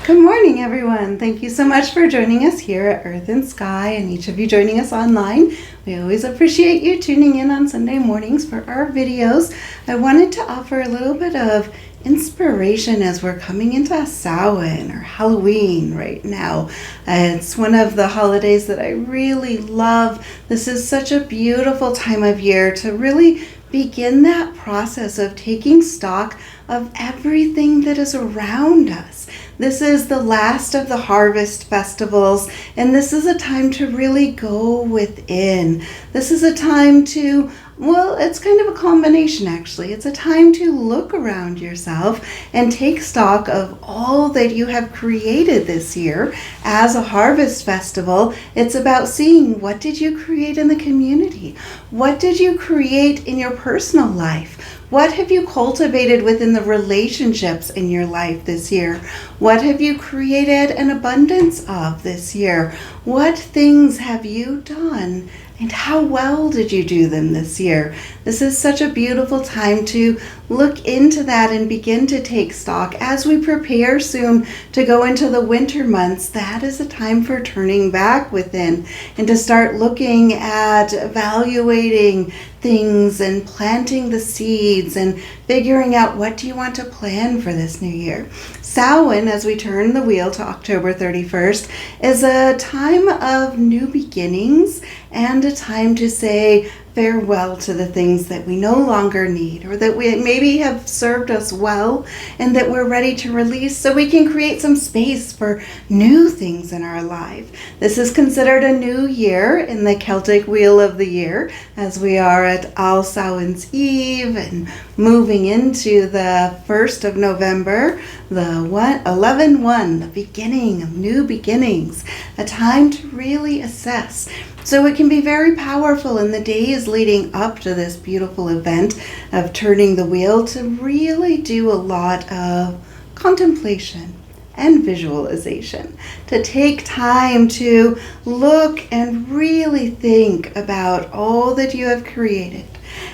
Good morning, everyone. Thank you so much for joining us here at Earth and Sky, and each of you joining us online. We always appreciate you tuning in on Sunday mornings for our videos. I wanted to offer a little bit of inspiration as we're coming into Samhain or Halloween right now. It's one of the holidays that I really love. This is such a beautiful time of year to really begin that process of taking stock of everything that is around us. This is the last of the harvest festivals, and this is a time to really go within. This is a time to, well, it's kind of a combination actually. It's a time to look around yourself and take stock of all that you have created this year as a harvest festival. It's about seeing, what did you create in the community? What did you create in your personal life? What have you cultivated within the relationships in your life this year? What have you created an abundance of this year? What things have you done? And how well did you do them this year? This is such a beautiful time to look into that and begin to take stock. As we prepare soon to go into the winter months, that is a time for turning back within and to start looking at evaluating things and planting the seeds and figuring out, what do you want to plan for this new year? Samhain, as we turn the wheel to October 31st, is a time of new beginnings and a time to say farewell to the things that we no longer need, or that we maybe have served us well and that we're ready to release, so we can create some space for new things in our life. This is considered a new year in the Celtic Wheel of the Year, as we are at All Samhain's Eve and moving into the 1st of November, the 11-1, the beginning of new beginnings, a time to really assess. So it can be very powerful in the days leading up to this beautiful event of turning the wheel to really do a lot of contemplation and visualization, to take time to look and really think about all that you have created,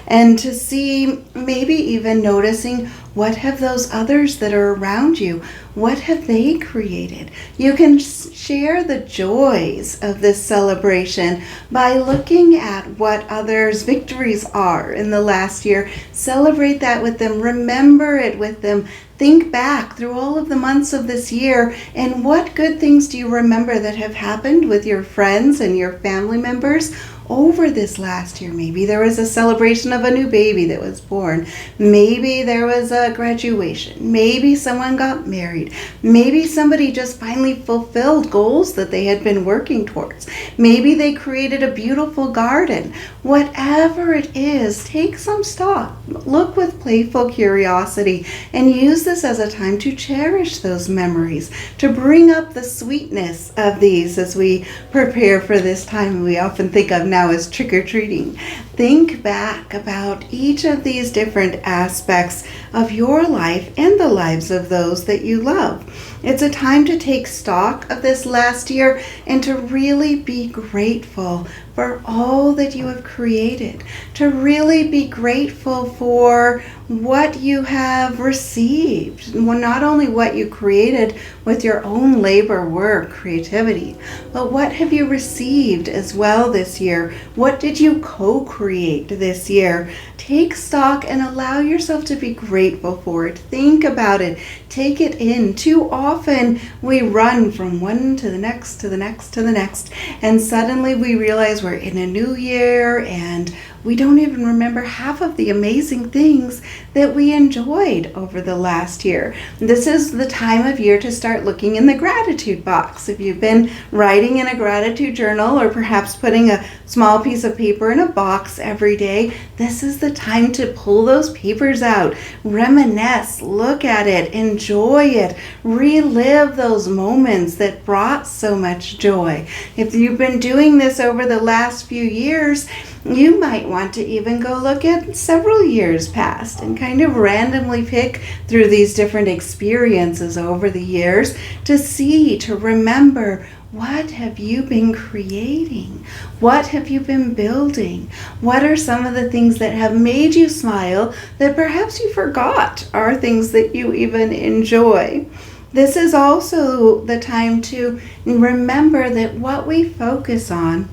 and to see, maybe even noticing, what have those others that are around you, what have they created? You can share the joys of this celebration by looking at what others' victories are in the last year. Celebrate that with them, remember it with them. Think back through all of the months of this year, and what good things do you remember that have happened with your friends and your family members over this last year? Maybe there was a celebration of a new baby that was born. Maybe there was a graduation. Maybe someone got married. Maybe somebody just finally fulfilled goals that they had been working towards. Maybe they created a beautiful garden. Whatever it is, take some stock. Look with playful curiosity and use this as a time to cherish those memories, to bring up the sweetness of these as we prepare for this time we often think of now as trick-or-treating. Think back about each of these different aspects of your life and the lives of those that you love. It's a time to take stock of this last year and to really be grateful for all that you have created, to really be grateful for what you have received. Well, not only what you created with your own labor, work, creativity, but what have you received as well this year? What did you co-create this year? Take stock and allow yourself to be grateful for it. Think about it. Take it in. Too often we run from one to the next, to the next, to the next, and suddenly we realize we're in a new year and we don't even remember half of the amazing things that we enjoyed over the last year. This is the time of year to start looking in the gratitude box. If you've been writing in a gratitude journal, or perhaps putting a small piece of paper in a box every day, this is the time to pull those papers out, reminisce, look at it, enjoy it, relive those moments that brought so much joy. If you've been doing this over the last few years, you might want to even go look at several years past and kind of randomly pick through these different experiences over the years to see, to remember, what have you been creating? What have you been building? What are some of the things that have made you smile that perhaps you forgot are things that you even enjoy? This is also the time to remember that what we focus on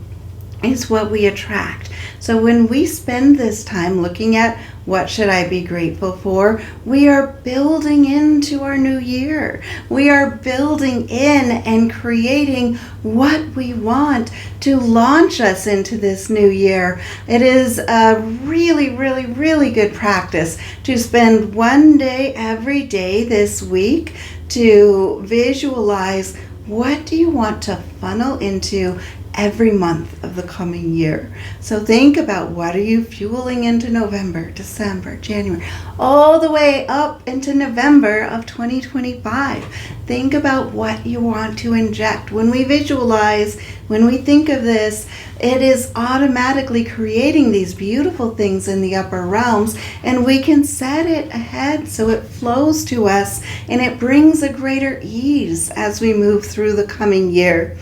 is what we attract. So when we spend this time looking at what should I be grateful for, we are building into our new year. We are building in and creating what we want to launch us into this new year. It is a really, really, really good practice to spend one day every day this week to visualize what do you want to funnel into every month of the coming year. So think about, what are you fueling into November, December, January, all the way up into November of 2025. Think about what you want to inject. When we visualize, when we think of this, it is automatically creating these beautiful things in the upper realms, and we can set it ahead so it flows to us and it brings a greater ease as we move through the coming year.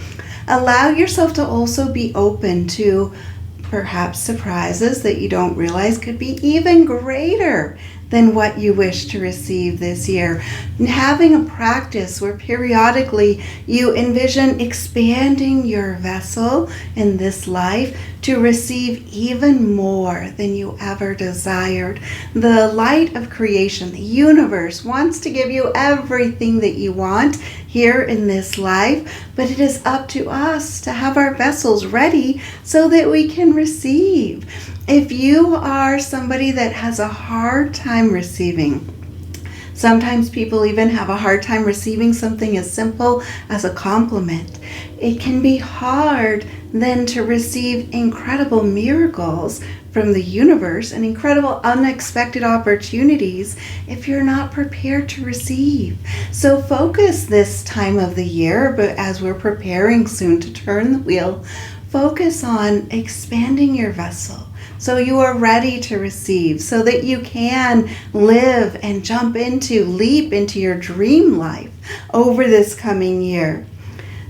Allow yourself to also be open to perhaps surprises that you don't realize could be even greater than what you wish to receive this year. And having a practice where periodically you envision expanding your vessel in this life to receive even more than you ever desired. The light of creation, the universe, wants to give you everything that you want here in this life, but it is up to us to have our vessels ready so that we can receive. If you are somebody that has a hard time receiving, sometimes people even have a hard time receiving something as simple as a compliment. It can be hard then to receive incredible miracles from the universe and incredible unexpected opportunities if you're not prepared to receive. So focus this time of the year, but as we're preparing soon to turn the wheel, focus on expanding your vessel so you are ready to receive, so that you can live and leap into your dream life over this coming year.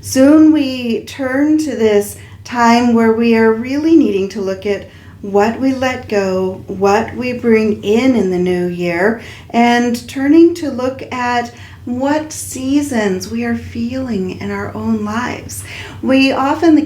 Soon we turn to this time where we are really needing to look at what we let go, what we bring in the new year, and turning to look at what seasons we are feeling in our own lives. The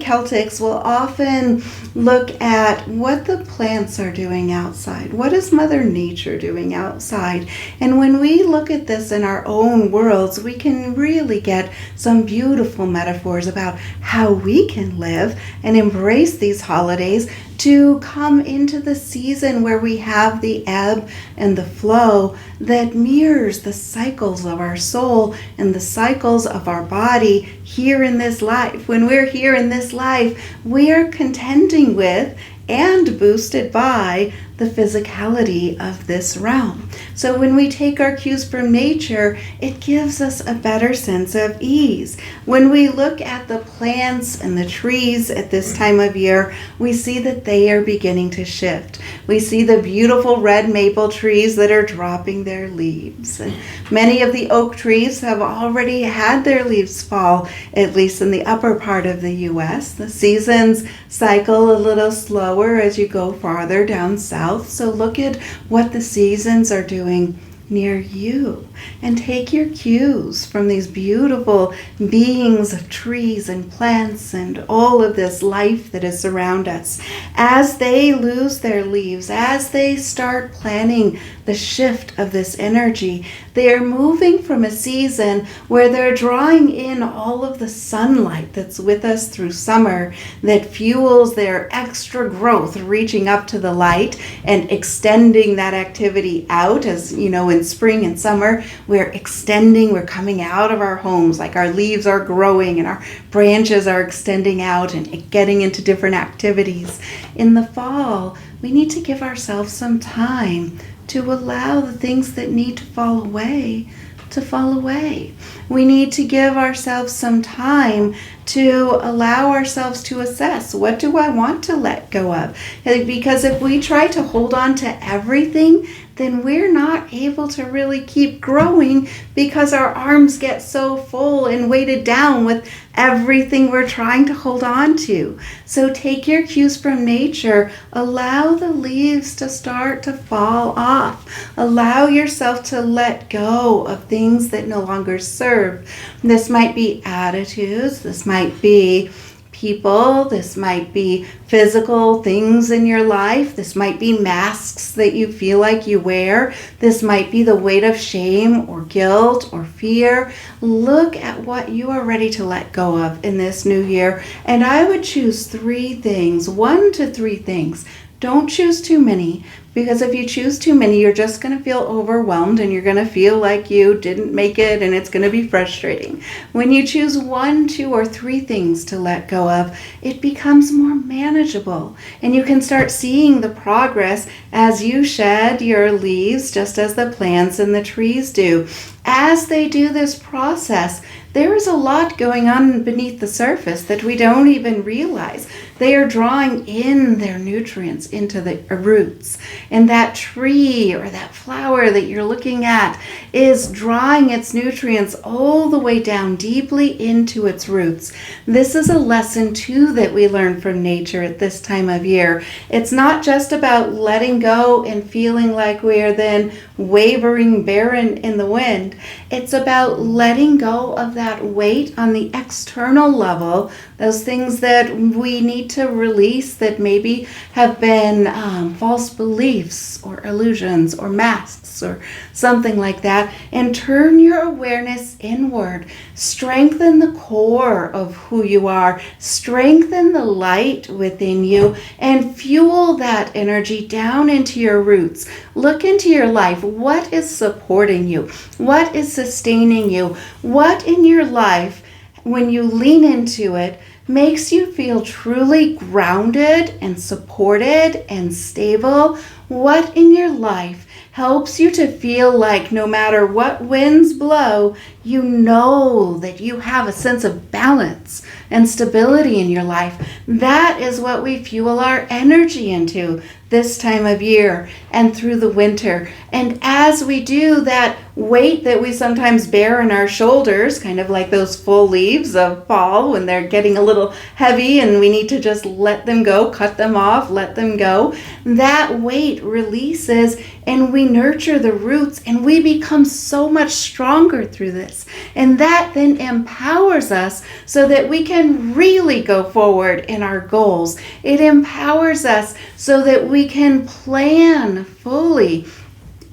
Celtics will often look at what the plants are doing outside. What is Mother Nature doing outside? And when we look at this in our own worlds, we can really get some beautiful metaphors about how we can live and embrace these holidays to come into the season where we have the ebb and the flow that mirrors the cycles of our soul and the cycles of our body here in this life. When we're here in this life, we are contending with and boosted by the physicality of this realm. So when we take our cues from nature, it gives us a better sense of ease. When we look at the plants and the trees at this time of year, we see that they are beginning to shift. We see the beautiful red maple trees that are dropping their leaves. And many of the oak trees have already had their leaves fall, at least in the upper part of the U.S. The seasons cycle a little slower as you go farther down south. So look at what the seasons are doing near you and take your cues from these beautiful beings of trees and plants and all of this life that is around us. As they lose their leaves, as they start planning the shift of this energy, they are moving from a season where they're drawing in all of the sunlight that's with us through summer that fuels their extra growth, reaching up to the light and extending that activity out. As you know, in spring and summer, we're extending, we're coming out of our homes, like our leaves are growing and our branches are extending out and getting into different activities. In the fall, we need to give ourselves some time to allow the things that need to fall away to fall away. We need to give ourselves some time to allow ourselves to assess, what do I want to let go of? Because if we try to hold on to everything then we're not able to really keep growing because our arms get so full and weighted down with everything we're trying to hold on to. So take your cues from nature. Allow the leaves to start to fall off. Allow yourself to let go of things that no longer serve. This might be attitudes. This might be people. This might be physical things in your life. This might be masks that you feel like you wear. This might be the weight of shame or guilt or fear. Look at what you are ready to let go of in this new year. And I would choose 3 things, 1 to 3 things. Don't choose too many, because if you choose too many, you're just going to feel overwhelmed and you're going to feel like you didn't make it and it's going to be frustrating. When you choose 1, 2, or 3 things to let go of, it becomes more manageable and you can start seeing the progress as you shed your leaves, just as the plants and the trees do. As they do this process, there is a lot going on beneath the surface that we don't even realize. They are drawing in their nutrients into the roots. And that tree or that flower that you're looking at is drawing its nutrients all the way down deeply into its roots. This is a lesson too that we learn from nature at this time of year. It's not just about letting go and feeling like we're then wavering barren in the wind. It's about letting go of that weight on the external level, those things that we need to release that maybe have been false beliefs or illusions or masks or something like that, and turn your awareness inward. Strengthen the core of who you are. Strengthen the light within you and fuel that energy down into your roots. Look into your life. What is supporting you? What is sustaining you? What in your life, when you lean into it, makes you feel truly grounded and supported and stable? What in your life helps you to feel like no matter what winds blow, you know that you have a sense of balance and stability in your life? That is what we fuel our energy into this time of year and through the winter. And as we do, that weight that we sometimes bear on our shoulders, kind of like those full leaves of fall when they're getting a little heavy and we need to just let them go, cut them off, let them go, that weight releases and we nurture the roots and we become so much stronger through this. And that then empowers us so that we can really go forward in our goals. It empowers us so that we can plan fully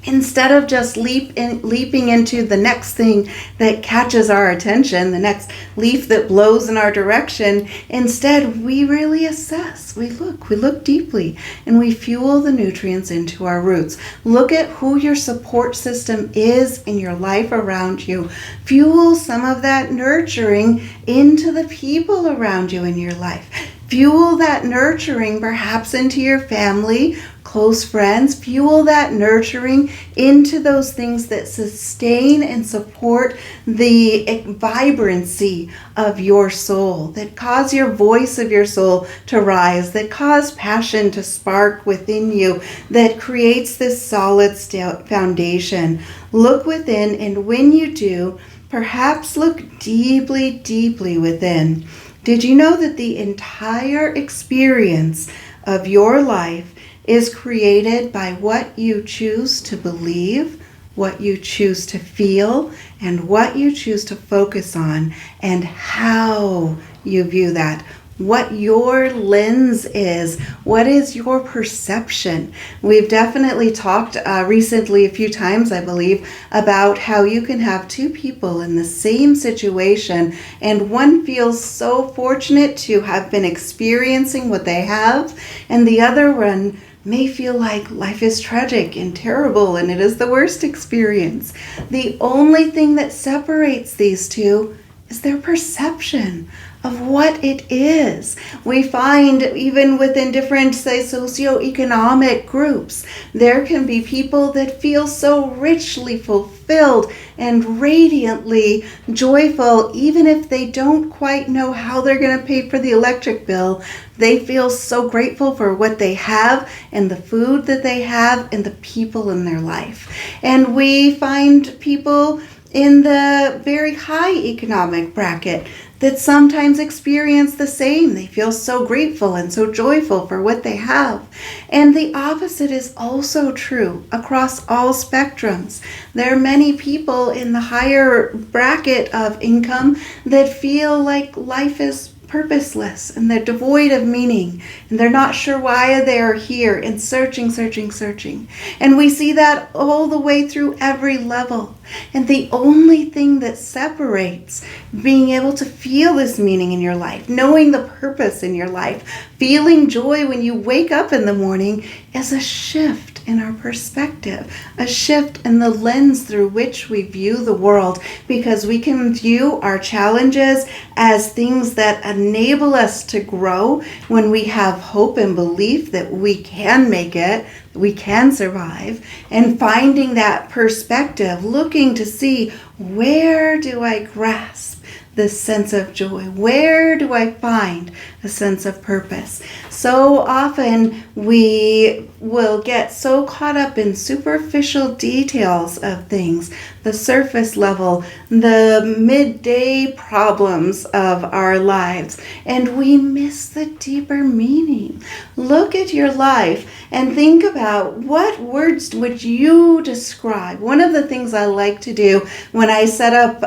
instead of just leaping into the next thing that catches our attention, the next leaf that blows in our direction. Instead, we really assess. We look deeply, and we fuel the nutrients into our roots. Look at who your support system is in your life around you. Fuel some of that nurturing into the people around you in your life. Fuel that nurturing perhaps into your family, close friends. Fuel that nurturing into those things that sustain and support the vibrancy of your soul, that cause your voice of your soul to rise, that cause passion to spark within you, that creates this solid foundation. Look within, and when you do, perhaps look deeply, deeply within. Did you know that the entire experience of your life is created by what you choose to believe, what you choose to feel, and what you choose to focus on, and how you view that? What your lens is, what is your perception? We've definitely talked recently a few times, I believe, about how you can have 2 people in the same situation and one feels so fortunate to have been experiencing what they have, and the other one may feel like life is tragic and terrible and it is the worst experience. The only thing that separates these two is their perception of what it is. We find even within different, say, socioeconomic groups, there can be people that feel so richly fulfilled and radiantly joyful, even if they don't quite know how they're going to pay for the electric bill. They feel so grateful for what they have and the food that they have and the people in their life. And we find people in the very high economic bracket that sometimes experience the same. They feel so grateful and so joyful for what they have. And the opposite is also true across all spectrums. There are many people in the higher bracket of income that feel like life is purposeless and they're devoid of meaning and they're not sure why they're here and searching. And we see that all the way through every level. And the only thing that separates being able to feel this meaning in your life, knowing the purpose in your life, feeling joy when you wake up in the morning, is a shift in our perspective, a shift in the lens through which we view the world, because we can view our challenges as things that enable us to grow when we have hope and belief that we can make it, we can survive, and finding that perspective, looking to see, where do I grasp this sense of joy? Where do I find a sense of purpose? So often we will get so caught up in superficial details of things, the surface level, the midday problems of our lives, and we miss the deeper meaning. Look at your life and think about, what words would you describe? One of the things I like to do when I set up,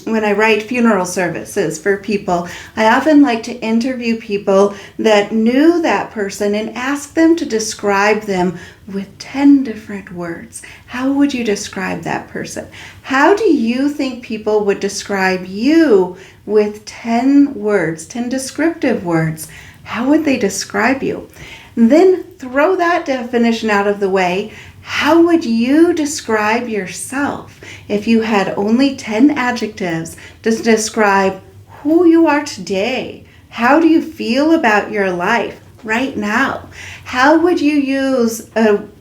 when I write funeral services for people, I often like to interview people that knew that person and ask them to describe them with 10 different words. How would you describe that person? How do you think people would describe you with 10 words, 10 descriptive words? How would they describe you? And then throw that definition out of the way. How would you describe yourself if you had only 10 adjectives to describe who you are today? How do you feel about your life right now? How would you use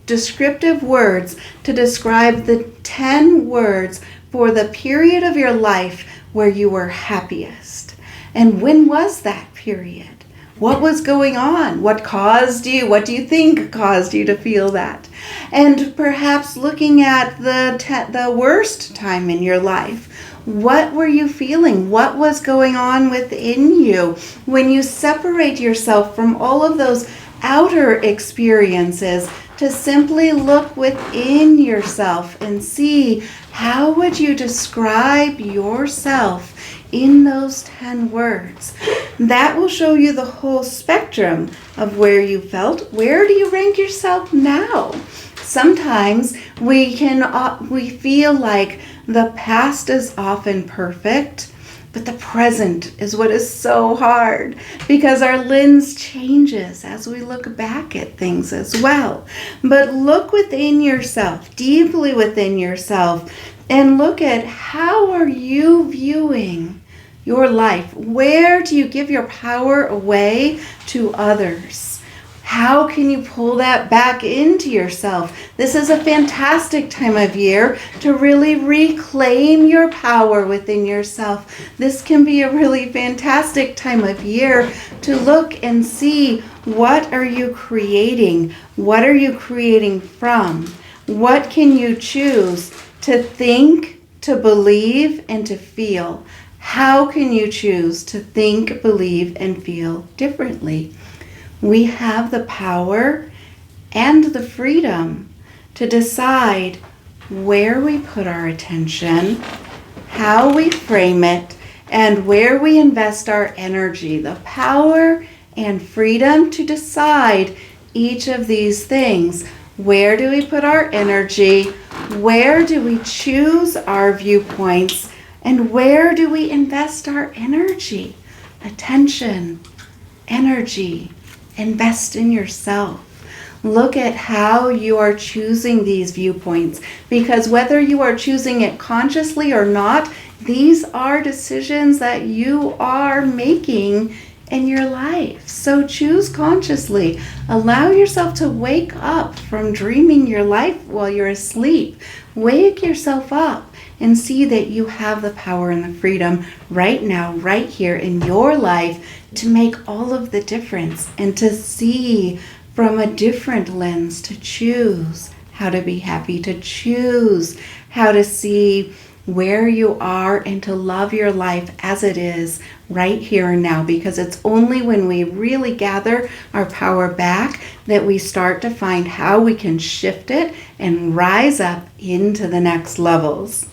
descriptive words to describe the 10 words for the period of your life where you were happiest? And when was that period? What was going on? What caused you? What do you think caused you to feel that? And perhaps looking at the worst time in your life. What were you feeling? What was going on within you when you separate yourself from all of those outer experiences to simply look within yourself and see, how would you describe yourself in those 10 words? That will show you the whole spectrum of where you felt. Where do you rank yourself now? Sometimes we feel like the past is often perfect, but the present is what is so hard, because our lens changes as we look back at things as well. But look within yourself, deeply within yourself, and look at, how are you viewing your life? Where do you give your power away to others? How can you pull that back into yourself? This is a fantastic time of year to really reclaim your power within yourself. This can be a really fantastic time of year to look and see, what are you creating? What are you creating from? What can you choose to think, to believe, and to feel? How can you choose to think, believe, and feel differently? We have the power and the freedom to decide where we put our attention, how we frame it, and where we invest our energy. The power and freedom to decide each of these things. Where do we put our energy? Where do we choose our viewpoints? And where do we invest our energy? Attention, energy. Invest in yourself. Look at how you are choosing these viewpoints, because whether you are choosing it consciously or not, these are decisions that you are making in your life. So choose consciously. Allow yourself to wake up from dreaming your life while you're asleep. Wake yourself up and see that you have the power and the freedom right now, right here in your life to make all of the difference and to see from a different lens, to choose how to be happy, to choose how to see where you are and to love your life as it is right here and now, because it's only when we really gather our power back that we start to find how we can shift it and rise up into the next levels.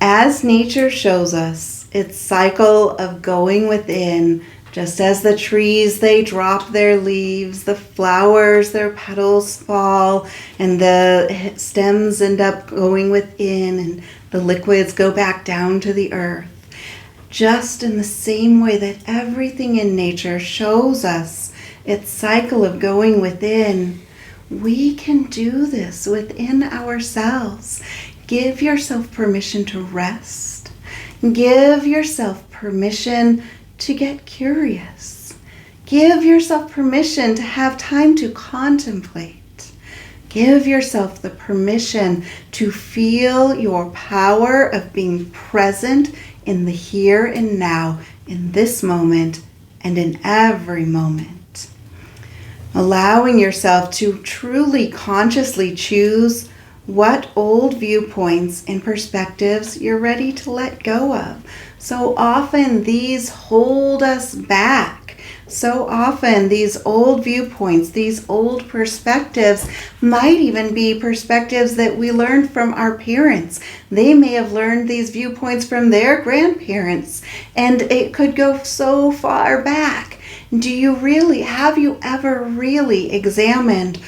As nature shows us its cycle of going within, just as the trees, they drop their leaves, the flowers, their petals fall, and the stems end up going within, and the liquids go back down to the earth. Just in the same way that everything in nature shows us its cycle of going within, we can do this within ourselves. Give yourself permission to rest. Give yourself permission to get curious. Give yourself permission to have time to contemplate. Give yourself the permission to feel your power of being present in the here and now, in this moment, and in every moment. Allowing yourself to truly consciously choose what old viewpoints and perspectives you're ready to let go of. So often these hold us back. So often these old viewpoints, these old perspectives might even be perspectives that we learned from our parents. They may have learned these viewpoints from their grandparents, and it could go so far back. Have you ever really examined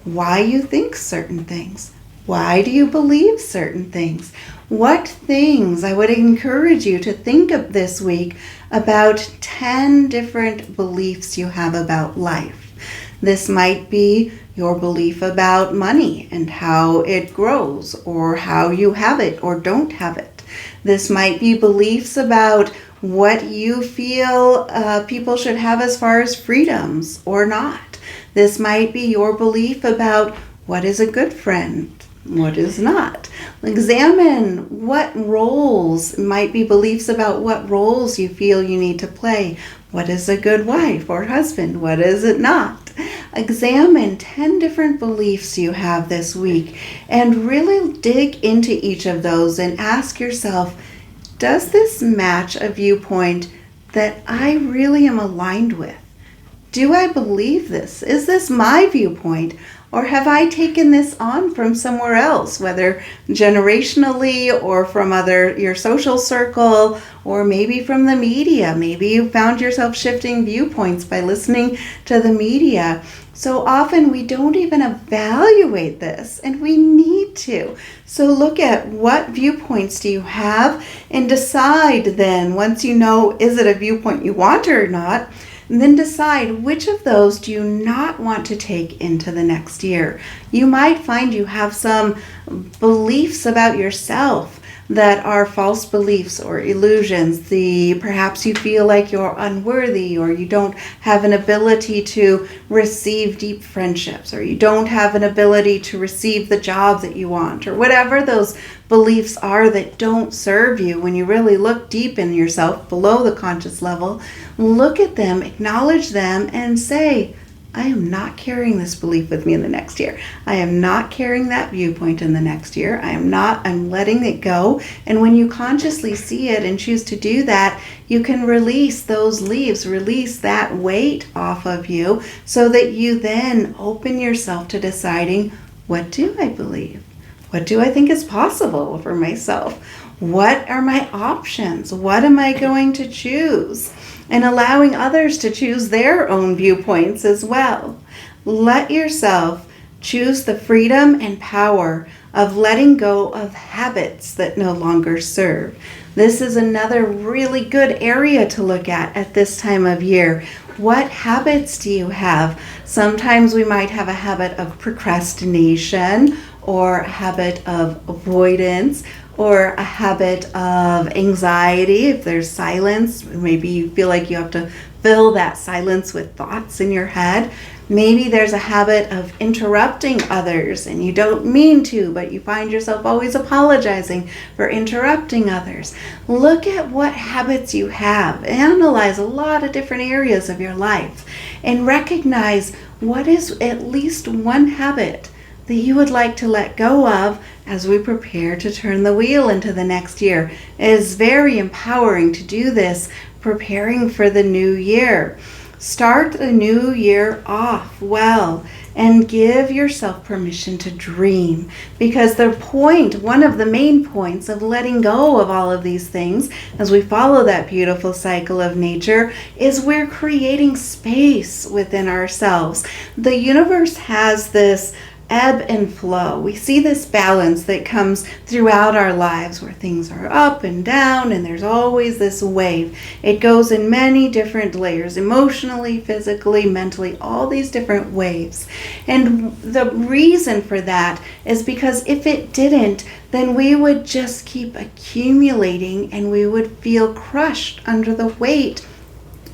why you think certain things? Why do you believe certain things? What things? I would encourage you to think of this week about 10 different beliefs you have about life. This might be your belief about money and how it grows, or how you have it or don't have it. This might be beliefs about what you feel people should have as far as freedoms or not. This might be your belief about what is a good friend, what is not. Examine what roles, might be beliefs about what roles you feel you need to play. What is a good wife or husband? What is it not? Examine 10 different beliefs you have this week and really dig into each of those and ask yourself, does this match a viewpoint that I really am aligned with? Do I believe this? Is this my viewpoint? Or have I taken this on from somewhere else, whether generationally or from your social circle, or maybe from the media? Maybe you found yourself shifting viewpoints by listening to the media. So often we don't even evaluate this, and we need to. So look at what viewpoints do you have and decide then, once you know, is it a viewpoint you want or not? And then decide which of those do you not want to take into the next year. You might find you have some beliefs about yourself that are false beliefs or illusions. Perhaps you feel like you're unworthy, or you don't have an ability to receive deep friendships, or you don't have an ability to receive the job that you want, or whatever those beliefs are that don't serve you. When you really look deep in yourself, below the conscious level, look at them, acknowledge them, and say, I am not carrying this belief with me in the next year. I am not carrying that viewpoint in the next year. I'm letting it go. And when you consciously see it and choose to do that, you can release those leaves, release that weight off of you, so that you then open yourself to deciding, what do I believe? What do I think is possible for myself? What are my options? What am I going to choose? And allowing others to choose their own viewpoints as well. Let yourself Choose the freedom and power of letting go of habits that no longer serve. This is another really good area to look at this time of year. What habits do you have? Sometimes we might have a habit of procrastination, or a habit of avoidance, or a habit of anxiety. If there's silence, maybe you feel like you have to fill that silence with thoughts in your head. Maybe there's a habit of interrupting others and you don't mean to, but you find yourself always apologizing for interrupting others. Look at what habits you have. Analyze a lot of different areas of your life and recognize what is at least one habit that you would like to let go of as we prepare to turn the wheel into the next year. It is very empowering to do this, preparing for the new year. Start the new year off well and give yourself permission to dream, because one of the main points of letting go of all of these things as we follow that beautiful cycle of nature is we're creating space within ourselves. The universe has this ebb and flow. We see this balance that comes throughout our lives where things are up and down, and there's always this wave. It goes in many different layers, emotionally, physically, mentally, all these different waves. And the reason for that is because if it didn't, then we would just keep accumulating and we would feel crushed under the weight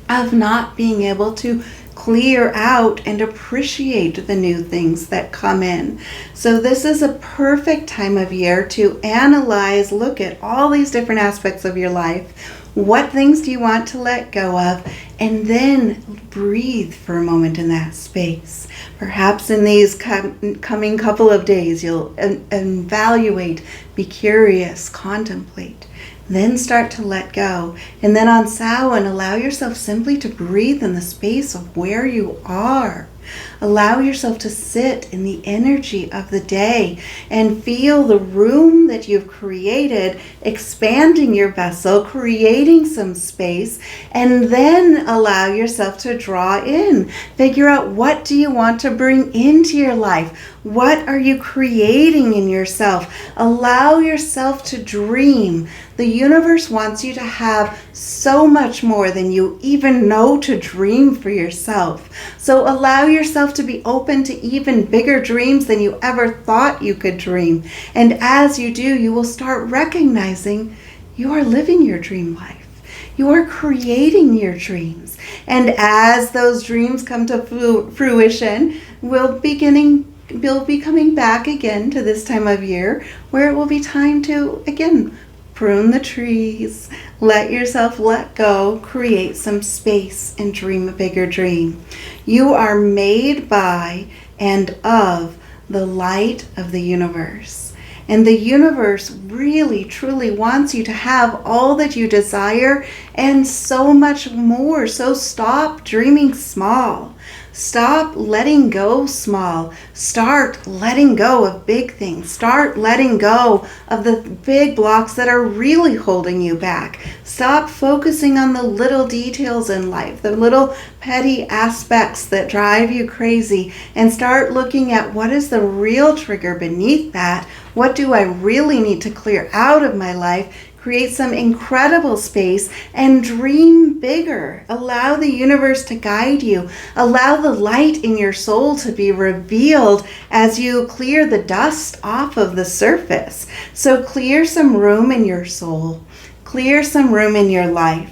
of not being able to clear out and appreciate the new things that come in. So this is a perfect time of year to analyze, look at all these different aspects of your life. What things do you want to let go of? And then breathe for a moment in that space. Perhaps in these coming couple of days, you'll evaluate, be curious, contemplate. Then start to let go. And then on Samhain, allow yourself simply to breathe in the space of where you are. Allow yourself to sit in the energy of the day and feel the room that you've created, expanding your vessel, creating some space, and then allow yourself to draw in. Figure out, what do you want to bring into your life? What are you creating in yourself? Allow yourself to dream. The universe wants you to have so much more than you even know to dream for yourself. So allow yourself to be open to even bigger dreams than you ever thought you could dream. And as you do, you will start recognizing you are living your dream life. You are creating your dreams. And as those dreams come to fruition, we'll be coming back again to this time of year where it will be time to, again, prune the trees, let yourself let go, create some space, and dream a bigger dream. You are made by and of the light of the universe. And the universe really, truly wants you to have all that you desire and so much more. So stop dreaming small. Stop letting go small. Start letting go of big things. Start letting go of the big blocks that are really holding you back. Stop focusing on the little details in life, the little petty aspects that drive you crazy, and start looking at what is the real trigger beneath that. What do I really need to clear out of my life? Create some incredible space and dream bigger. Allow the universe to guide you. Allow the light in your soul to be revealed as you clear the dust off of the surface. So clear some room in your soul. Clear some room in your life.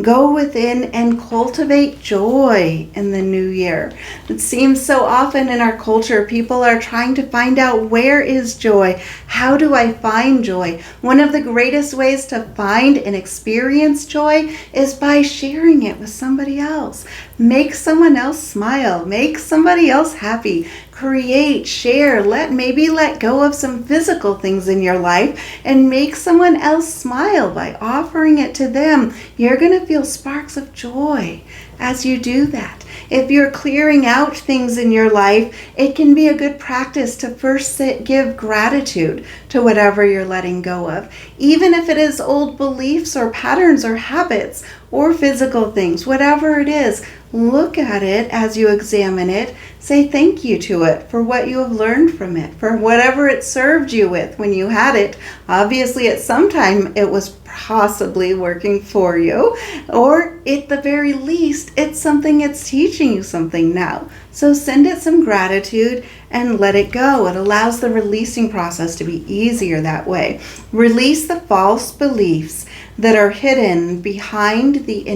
Go within and cultivate joy in the new year. It seems so often in our culture, people are trying to find out, where is joy? How do I find joy? One of the greatest ways to find and experience joy is by sharing it with somebody else. Make someone else smile. Make somebody else happy. Create, share, maybe let go of some physical things in your life and make someone else smile by offering it to them. You're going to feel sparks of joy as you do that. If you're clearing out things in your life, it can be a good practice to first give gratitude to whatever you're letting go of. Even if it is old beliefs or patterns or habits, or physical things, whatever it is. Look at it as you examine it. Say thank you to it for what you have learned from it, for whatever it served you with when you had it. Obviously, at some time it was possibly working for you, or at the very least, it's something it's teaching you something now. So send it some gratitude and let it go. It allows the releasing process to be easier that way. Release the false beliefs that are hidden behind the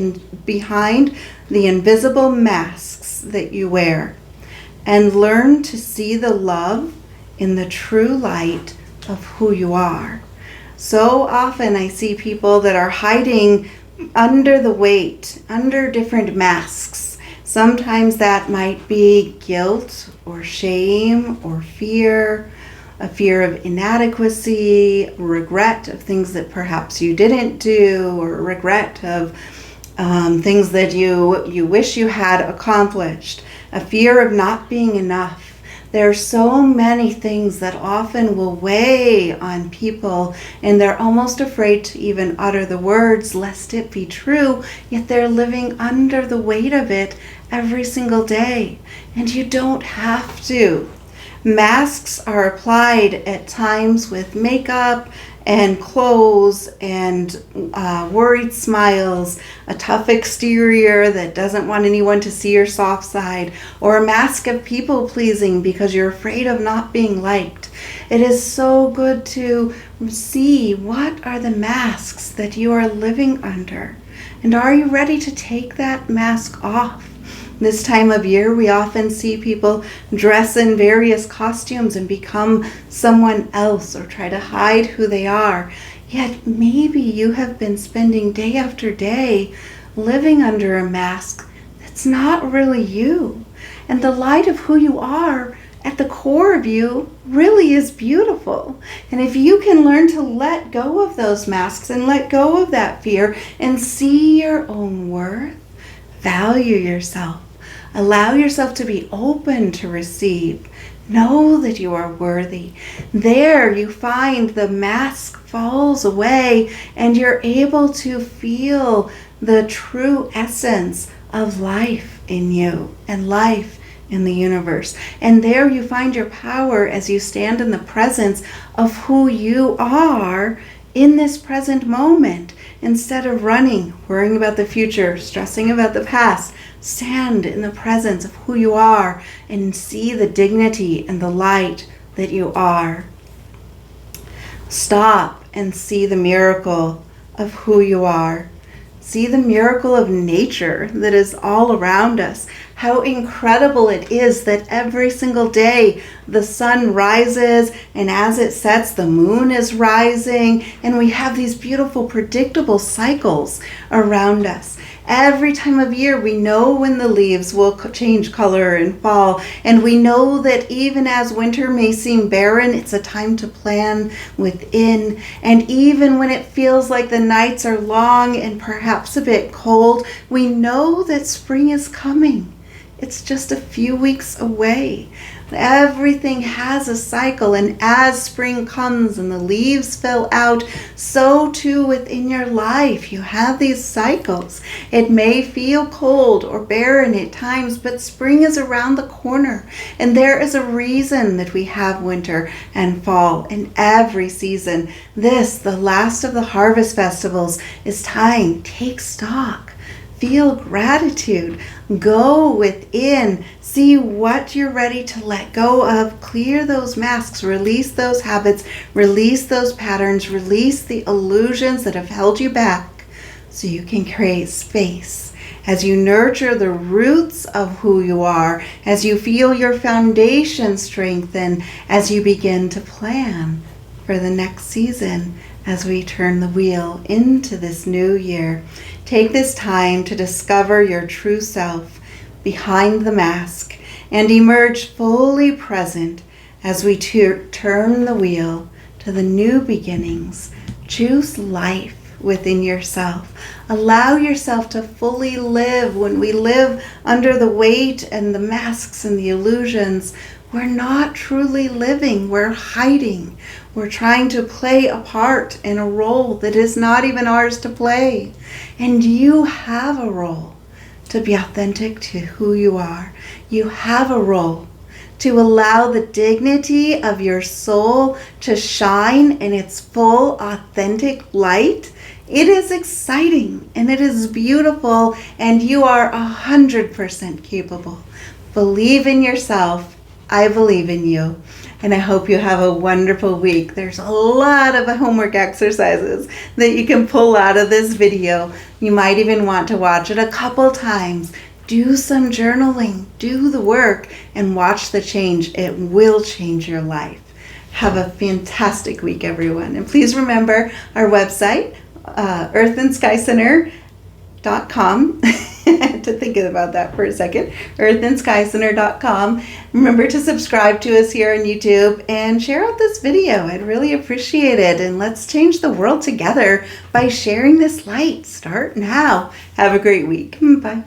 invisible masks that you wear, and learn to see the love in the true light of who you are. So often I see people that are hiding under the weight, under different masks. Sometimes that might be guilt or shame or fear, a fear of inadequacy, regret of things that perhaps you didn't do, or regret of things that you wish you had accomplished, a fear of not being enough. There are so many things that often will weigh on people, and they're almost afraid to even utter the words lest it be true, yet they're living under the weight of it every single day. And you don't have to. Masks are applied at times with makeup and clothes and worried smiles, a tough exterior that doesn't want anyone to see your soft side, or a mask of people pleasing because you're afraid of not being liked. It is so good to see what are the masks that you are living under, and are you ready to take that mask off? This time of year, we often see people dress in various costumes and become someone else or try to hide who they are. Yet maybe you have been spending day after day living under a mask that's not really you. And the light of who you are at the core of you really is beautiful. And if you can learn to let go of those masks and let go of that fear and see your own worth, value yourself, allow yourself to be open to receive. Know that you are worthy. There you find the mask falls away and you're able to feel the true essence of life in you and life in the universe. And there you find your power as you stand in the presence of who you are in this present moment. Instead of running, worrying about the future, stressing about the past, stand in the presence of who you are and see the dignity and the light that you are. Stop and see the miracle of who you are. See the miracle of nature that is all around us. How incredible it is that every single day the sun rises, and as it sets the moon is rising, and we have these beautiful predictable cycles around us. Every time of year we know when the leaves will change color and fall, and we know that even as winter may seem barren, it's a time to plan within. And even when it feels like the nights are long and perhaps a bit cold, we know that spring is coming. It's just a few weeks away. Everything has a cycle, and as spring comes and the leaves fill out, so too within your life you have these cycles. It may feel cold or barren at times, but spring is around the corner, and there is a reason that we have winter and fall in every season. This, the last of the harvest festivals, is time. Take stock. Feel gratitude. Go within. See what you're ready to let go of. Clear those masks. Release those habits. Release those patterns. Release the illusions that have held you back so you can create space. As you nurture the roots of who you are, as you feel your foundation strengthen, as you begin to plan for the next season, as we turn the wheel into this new year. Take this time to discover your true self behind the mask and emerge fully present as we turn the wheel to the new beginnings. Choose life within yourself. Allow yourself to fully live. When we live under the weight and the masks and the illusions, we're not truly living. We're hiding. We're trying to play a part in a role that is not even ours to play. And you have a role to be authentic to who you are. You have a role to allow the dignity of your soul to shine in its full, authentic light. It is exciting and it is beautiful, and you are 100% capable. Believe in yourself. I believe in you. And I hope you have a wonderful week. There's a lot of homework exercises that you can pull out of this video. You might even want to watch it a couple times. Do some journaling, do the work, and watch the change. It will change your life. Have a fantastic week, everyone. And please remember our website, earthandskyscenter.com. I had to think about that for a second. earthandskyscenter.com. Remember to subscribe to us here on YouTube and share out this video. I'd really appreciate it. And let's change the world together by sharing this light. Start now. Have a great week. Bye.